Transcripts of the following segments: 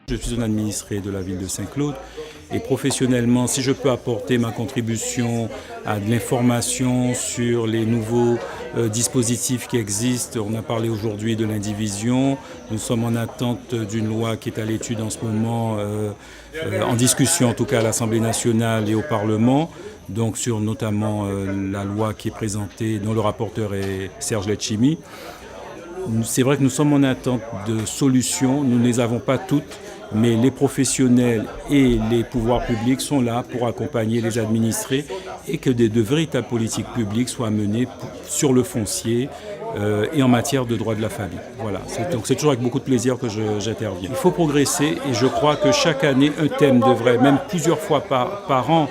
Je suis un administré de la ville de Saint-Claude et professionnellement, si je peux apporter ma contribution à de l'information sur les nouveaux dispositifs qui existent, on a parlé aujourd'hui de l'indivision, nous sommes en attente d'une loi qui est à l'étude en ce moment, en discussion en tout cas à l'Assemblée nationale et au Parlement, donc sur notamment la loi qui est présentée, dont le rapporteur est Serge Letchimy. C'est vrai que nous sommes en attente de solutions, nous ne les avons pas toutes, mais les professionnels et les pouvoirs publics sont là pour accompagner les administrés et que de véritables politiques publiques soient menées sur le foncier et en matière de droit de la famille. Voilà. Donc c'est toujours avec beaucoup de plaisir que j'interviens. Il faut progresser et je crois que chaque année, un thème devrait, même plusieurs fois par an,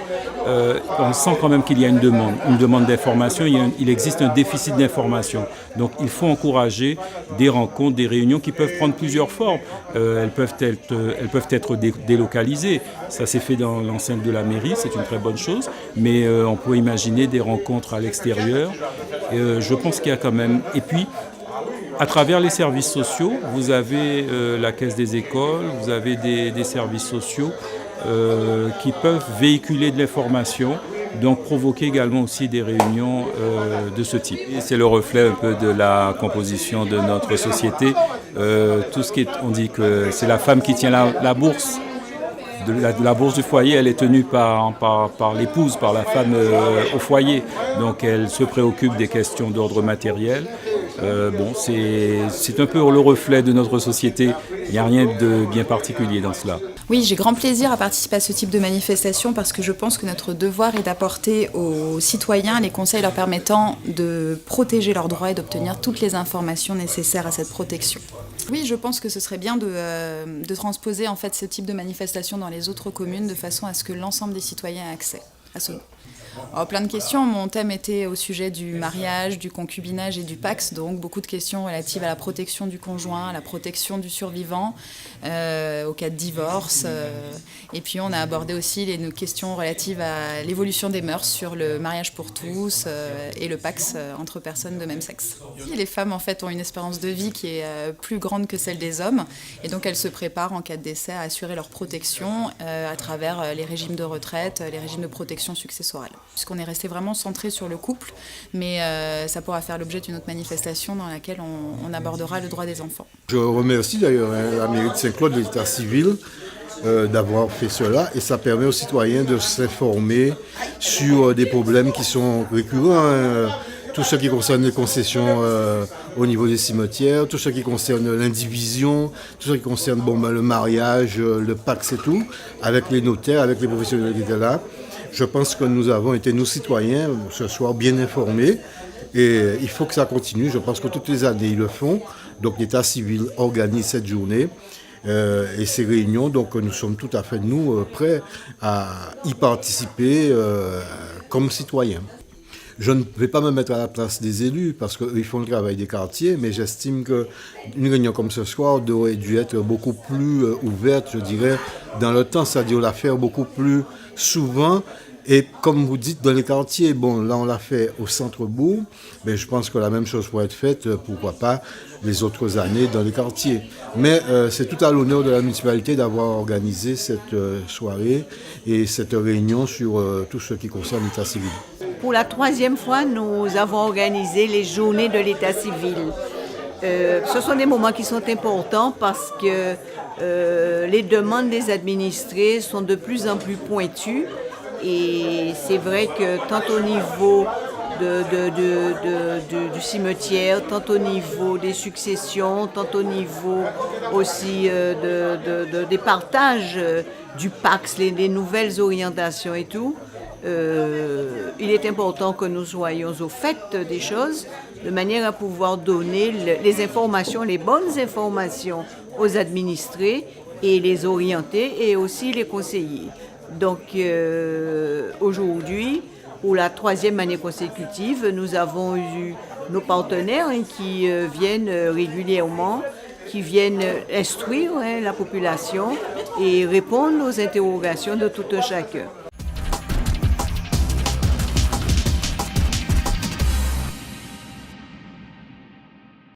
on sent quand même qu'il y a une demande d'information, il existe un déficit d'information. Donc il faut encourager des rencontres, des réunions qui peuvent prendre plusieurs formes. Elles peuvent être délocalisées. Ça s'est fait dans l'enceinte de la mairie, c'est une très bonne chose, mais on peut imaginer des rencontres à l'extérieur. Je pense qu'il y a quand même... Et puis, à travers les services sociaux, vous avez la caisse des écoles, vous avez des services sociaux qui peuvent véhiculer de l'information, donc provoquer également aussi des réunions de ce type. C'est le reflet un peu de la composition de notre société. Tout ce qui est, on dit que c'est la femme qui tient la bourse. La bourse du foyer, elle est tenue par l'épouse, par la femme au foyer. Donc elle se préoccupe des questions d'ordre matériel. C'est un peu le reflet de notre société. Il n'y a rien de bien particulier dans cela. Oui, j'ai grand plaisir à participer à ce type de manifestation parce que je pense que notre devoir est d'apporter aux citoyens les conseils leur permettant de protéger leurs droits et d'obtenir toutes les informations nécessaires à cette protection. Oui, je pense que ce serait bien de transposer en fait ce type de manifestation dans les autres communes de façon à ce que l'ensemble des citoyens aient accès à ce. Alors, plein de questions. Mon thème était au sujet du mariage, du concubinage et du PACS, donc beaucoup de questions relatives à la protection du conjoint, à la protection du survivant, au cas de divorce. Et puis on a abordé aussi les questions relatives à l'évolution des mœurs sur le mariage pour tous et le PACS entre personnes de même sexe. Les femmes en fait ont une espérance de vie qui est plus grande que celle des hommes et donc elles se préparent en cas de décès à assurer leur protection à travers les régimes de retraite, les régimes de protection successorale. Puisqu'on est resté vraiment centré sur le couple, mais ça pourra faire l'objet d'une autre manifestation dans laquelle on abordera le droit des enfants. Je remercie d'ailleurs la mairie de Saint-Claude, l'état civil, d'avoir fait cela et ça permet aux citoyens de s'informer sur des problèmes qui sont récurrents. Tout ce qui concerne les concessions au niveau des cimetières, tout ce qui concerne l'indivision, tout ce qui concerne le mariage, le PACS et tout, avec les notaires, avec les professionnels qui étaient là. Je pense que nous avons été, nous citoyens, ce soir bien informés et il faut que ça continue. Je pense que toutes les années, ils le font. Donc l'état civil organise cette journée et ces réunions. Donc nous sommes tout à fait, nous, prêts à y participer comme citoyens. Je ne vais pas me mettre à la place des élus parce qu'ils font le travail des quartiers, mais j'estime qu'une réunion comme ce soir aurait dû être beaucoup plus ouverte, je dirais, dans le temps, c'est-à-dire la faire beaucoup plus souvent. Et comme vous dites, dans les quartiers, bon, là on l'a fait au centre-bourg, mais je pense que la même chose pourrait être faite, pourquoi pas, les autres années dans les quartiers. Mais c'est tout à l'honneur de la municipalité d'avoir organisé cette soirée et cette réunion sur tout ce qui concerne l'état civil. Pour la 3e fois, nous avons organisé les journées de l'état civil. Ce sont des moments qui sont importants parce que les demandes des administrés sont de plus en plus pointues. Et c'est vrai que tant au niveau du cimetière, tant au niveau des successions, tant au niveau aussi des partages du PACS, les nouvelles orientations et tout, il est important que nous soyons au fait des choses de manière à pouvoir donner les informations, les bonnes informations aux administrés et les orienter et aussi les conseiller. Donc aujourd'hui, pour la 3e année consécutive, nous avons eu nos partenaires qui viennent régulièrement, qui viennent instruire la population et répondre aux interrogations de tout un chacun.